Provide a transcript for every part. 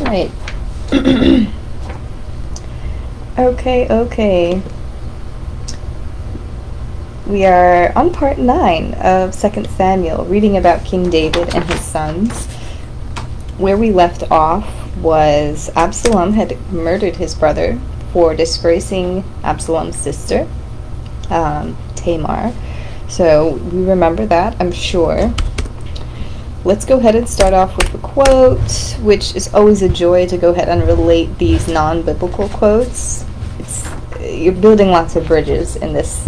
Right. Okay. We are on part 9 of 2 Samuel, reading about King David and his sons. Where we left off was Absalom had murdered his brother for disgracing Absalom's sister, Tamar. So we remember that, I'm sure. Let's go ahead and start off with a quote, which is always a joy to go ahead and relate these non-biblical quotes. You're building lots of bridges in this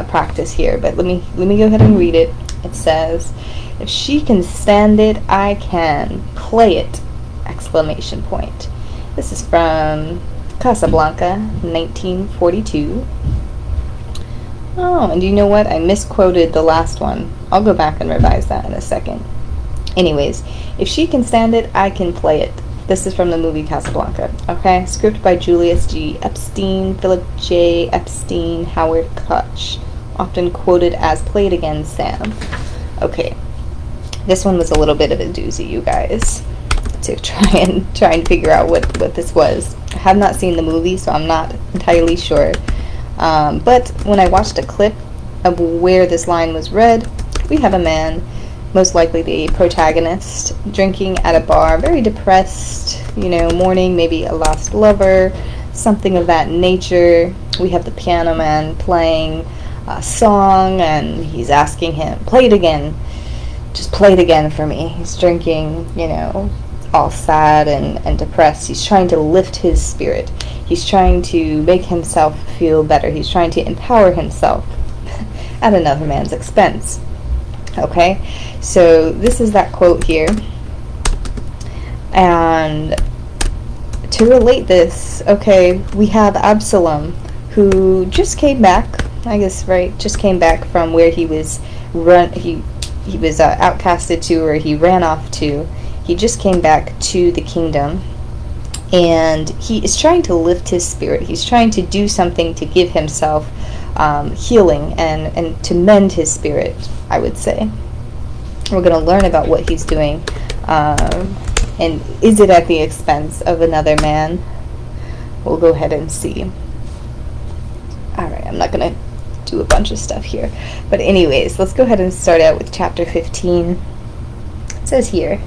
practice here, but let me go ahead and read it. It says, "If she can stand it, I can play it!" Exclamation point. This is from Casablanca, 1942. Oh, and you know what? I misquoted the last one. I'll go back and revise that in a second. Anyways, if she can stand it, I can play it. This is from the movie Casablanca. Okay, script by Julius G. Epstein, Philip J. Epstein, Howard Koch. Often quoted as "Play it again, Sam." Okay, this one was a little bit of a doozy, you guys, to try and figure out what this was. I have not seen the movie, so I'm not entirely sure. But when I watched a clip of where this line was read, we have a man, most likely the protagonist, drinking at a bar, very depressed, mourning maybe a lost lover, something of that nature. We have the piano man playing a song, and he's asking him, "Play it again. Just play it again for me." He's drinking, all sad and depressed. He's trying to lift his spirit. He's trying to make himself feel better. He's trying to empower himself at another man's expense. Okay, so this is that quote here. And to relate this, okay, we have Absalom, who just came back, I guess, right? Just came back from where he was outcasted to, or he ran off to. He just came back to the kingdom, and he is trying to lift his spirit. He's trying to do something to give himself healing and to mend his spirit, I would say. We're going to learn about what he's doing, and is it at the expense of another man? We'll go ahead and see. Alright, I'm not going to do a bunch of stuff here, but anyways, let's go ahead and start out with chapter 15. It says here,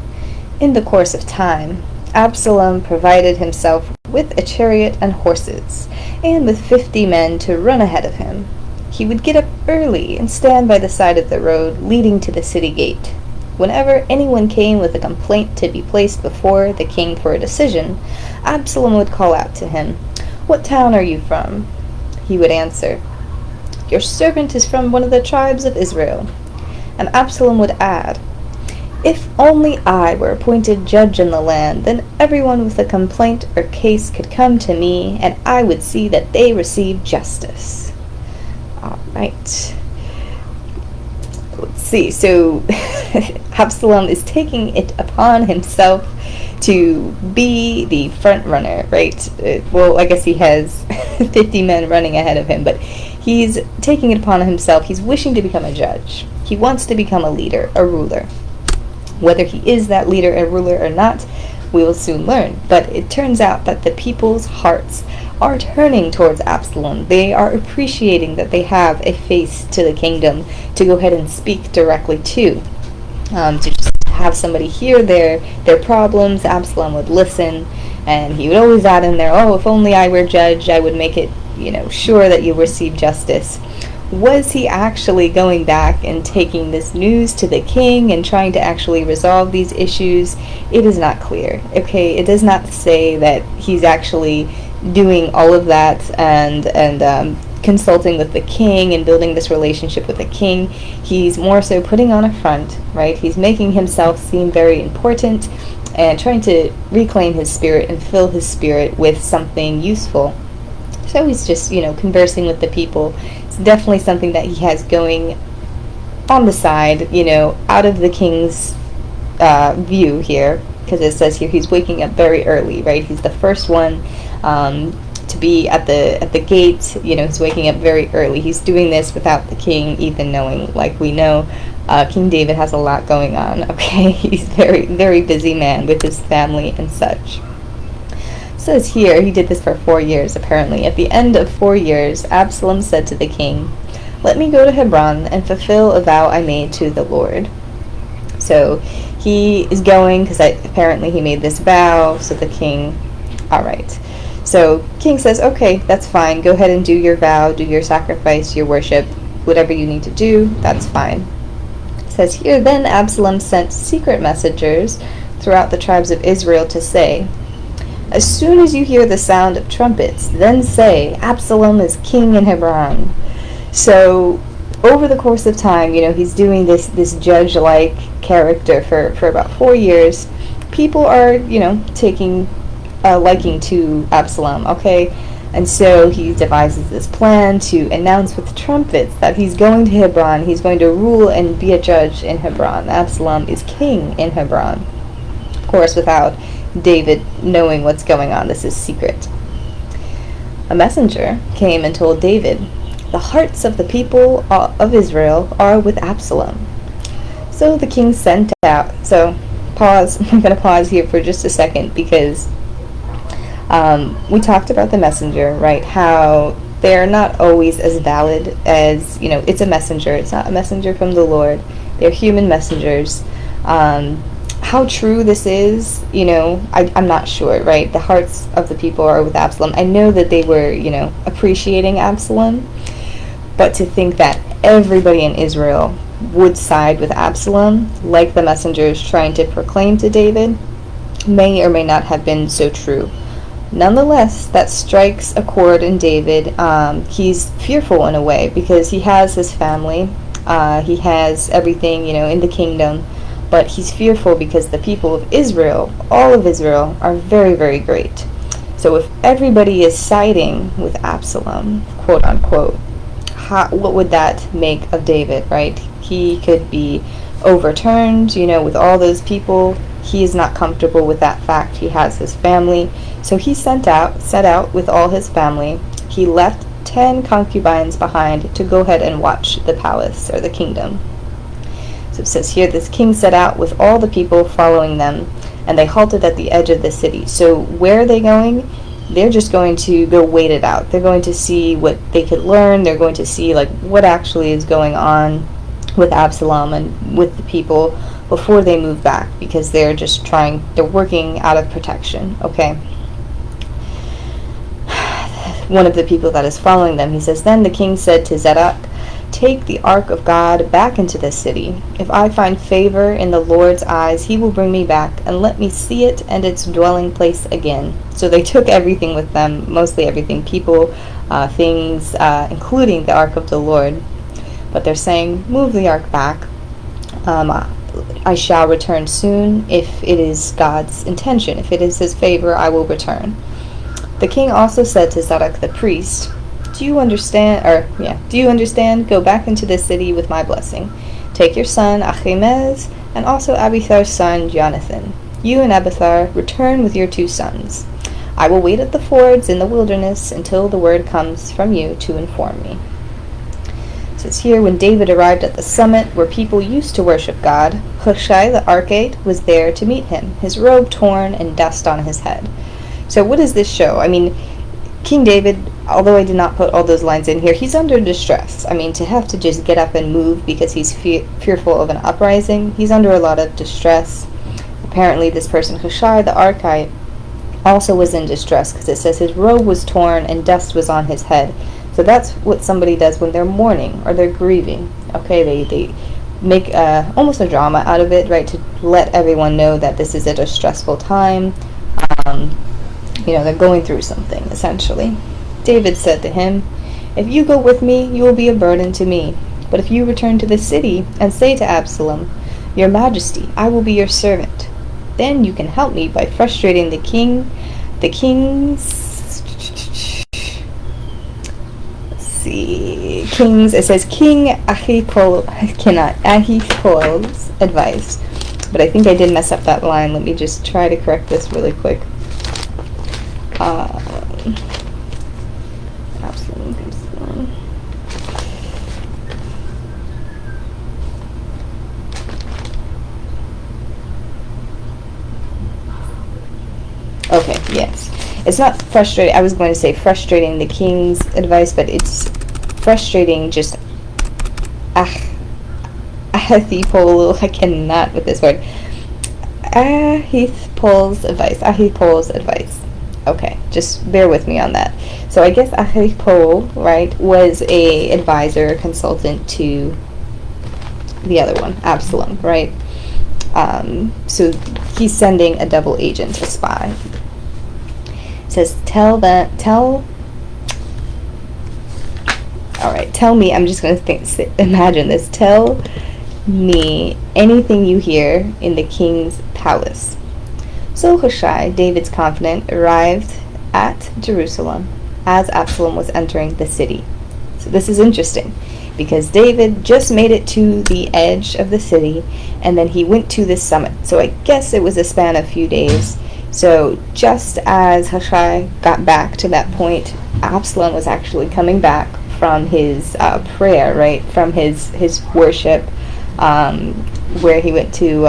"In the course of time, Absalom provided himself with a chariot and horses, and with 50 men to run ahead of him. He would get up early and stand by the side of the road leading to the city gate. Whenever anyone came with a complaint to be placed before the king for a decision, Absalom would call out to him, 'What town are you from?' He would answer, 'Your servant is from one of the tribes of Israel.' And Absalom would add, 'If only I were appointed judge in the land, then everyone with a complaint or case could come to me, and I would see that they receive justice.'" All right. Let's see. So Absalom is taking it upon himself to be the front runner, right? Well, I guess he has 50 men running ahead of him, but he's taking it upon himself. He's wishing to become a judge. He wants to become a leader, a ruler. Whether he is that leader and ruler or not, we will soon learn. But it turns out that the people's hearts are turning towards Absalom. They are appreciating that they have a face to the kingdom to go ahead and speak directly to just have somebody hear their problems. Absalom would listen, and he would always add in there, "Oh, if only I were judge, I would make it, sure that you receive justice." Was he actually going back and taking this news to the king and trying to actually resolve these issues? It is not clear. Okay, it does not say that he's actually doing all of that and consulting with the king and building this relationship with the king. He's more so putting on a front, right? He's making himself seem very important and trying to reclaim his spirit and fill his spirit with something useful. So he's just, conversing with the people. It's definitely something that he has going on the side, out of the king's view here, because it says here he's waking up very early, right? He's the first one to be at the gate. He's waking up very early. He's doing this without the king even knowing, like we know. King David has a lot going on, okay? He's very, very busy man with his family and such. It says here, he did this for 4 years, apparently. At the end of 4 years, Absalom said to the king, "Let me go to Hebron and fulfill a vow I made to the Lord." So he is going because apparently he made this vow. So the king, all right. So king says, okay, that's fine. Go ahead and do your vow, do your sacrifice, your worship, whatever you need to do. That's fine. It says here, then Absalom sent secret messengers throughout the tribes of Israel to say, "As soon as you hear the sound of trumpets, then say, Absalom is king in Hebron." So over the course of time, he's doing this judge-like character for about 4 years. People are, taking a liking to Absalom, okay? And so he devises this plan to announce with trumpets that he's going to Hebron. He's going to rule and be a judge in Hebron. Absalom is king in Hebron. Of course, without David knowing what's going on. This is secret. A messenger came and told David, "The hearts of the people of Israel are with Absalom." So the king sent out. So pause. I'm going to pause here for just a second because we talked about the messenger, right? How they're not always as valid as, it's a messenger. It's not a messenger from the Lord. They're human messengers. How true this is, I'm not sure, right? The hearts of the people are with Absalom. I know that they were, appreciating Absalom, but to think that everybody in Israel would side with Absalom, like the messengers trying to proclaim to David, may or may not have been so true. Nonetheless, that strikes a chord in David. He's fearful in a way because he has his family, he has everything, in the kingdom, but he's fearful because the people of Israel, all of Israel, are very, very great. So if everybody is siding with Absalom, quote unquote, what would that make of David, right? He could be overturned, with all those people. He is not comfortable with that fact. He has his family. So he set out with all his family. He left 10 concubines behind to go ahead and watch the palace or the kingdom. So it says here, this king set out with all the people following them, and they halted at the edge of the city. So where are they going? They're just going to go wait it out. They're going to see what they could learn. They're going to see what actually is going on with Absalom and with the people before they move back, because they're working out of protection, okay? One of the people that is following them, he says, then the king said to Zadok, "Take the ark of God back into the city. If I find favor in the Lord's eyes, he will bring me back and let me see it and its dwelling place again." So they took everything with them, mostly everything, people, things, including the ark of the Lord. But they're saying, move the ark back. I shall return soon. If it is God's intention, if it is his favor, I will return. The king also said to Zadok the priest, Do you understand? Go back into the city with my blessing. Take your son Achimaaz and also Abithar's son Jonathan. You and Abithar return with your 2 sons. I will wait at the fords in the wilderness until the word comes from you to inform me. It says here, when David arrived at the summit where people used to worship God, Hushai the archite was there to meet him, his robe torn and dust on his head. So what does this show? I mean, King David, although I did not put all those lines in here, he's under distress. I mean, to have to just get up and move because he's fearful of an uprising, he's under a lot of distress. Apparently this person, Hushai the archite, also was in distress because it says his robe was torn and dust was on his head. So that's what somebody does when they're mourning or they're grieving. Okay, they make almost a drama out of it, right, to let everyone know that this is a distressful time. They're going through something, essentially. David said to him, "If you go with me, you will be a burden to me. But if you return to the city and say to Absalom, 'Your Majesty, I will be your servant,' then you can help me by frustrating the king's it says King Ahithophel,'s advice." But I think I did mess up that line. Let me just try to correct this really quick. Okay, yes. It's not frustrating. I was going to say frustrating the king's advice, but it's frustrating just Ahithophel. I cannot with this word. Ahithophel's advice. Okay, just bear with me on that. So I guess Ahithophel, right, was a advisor, consultant to the other one, Absalom, right? So he's sending a double agent, a spy. It says, tell me, I'm just going to imagine this. Tell me anything you hear in the king's palace. So Hushai, David's confidant, arrived at Jerusalem as Absalom was entering the city. So this is interesting, because David just made it to the edge of the city, and then he went to the summit. So I guess it was a span of a few days. So just as Hushai got back to that point, Absalom was actually coming back from his prayer, right, from his worship, where he went to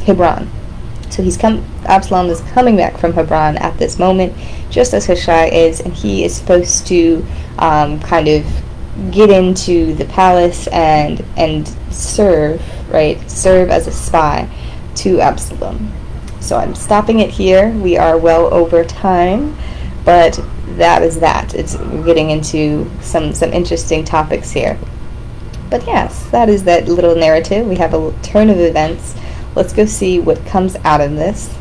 Hebron. So Absalom is coming back from Hebron at this moment, just as Hushai is, and he is supposed to kind of get into the palace and serve as a spy to Absalom. So I'm stopping it here. We are well over time, but that is that. We're getting into some interesting topics here. But yes, that is that little narrative. We have a turn of events. Let's go see what comes out of this.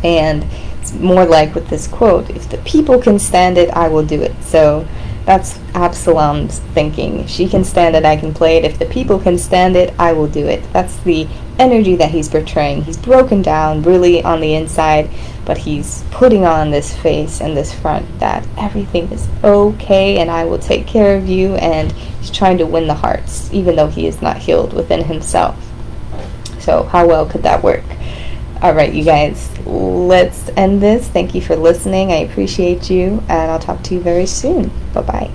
And it's more like with this quote, if the people can stand it, I will do it. So that's Absalom's thinking. She can stand it, I can play it. If the people can stand it, I will do it. That's the energy that he's portraying. He's broken down really on the inside, but he's putting on this face and this front that everything is okay and I will take care of you, and he's trying to win the hearts, even though he is not healed within himself. So how well could that work? All right, you guys, let's end this. Thank you for listening. I appreciate you, and I'll talk to you very soon. Bye-bye.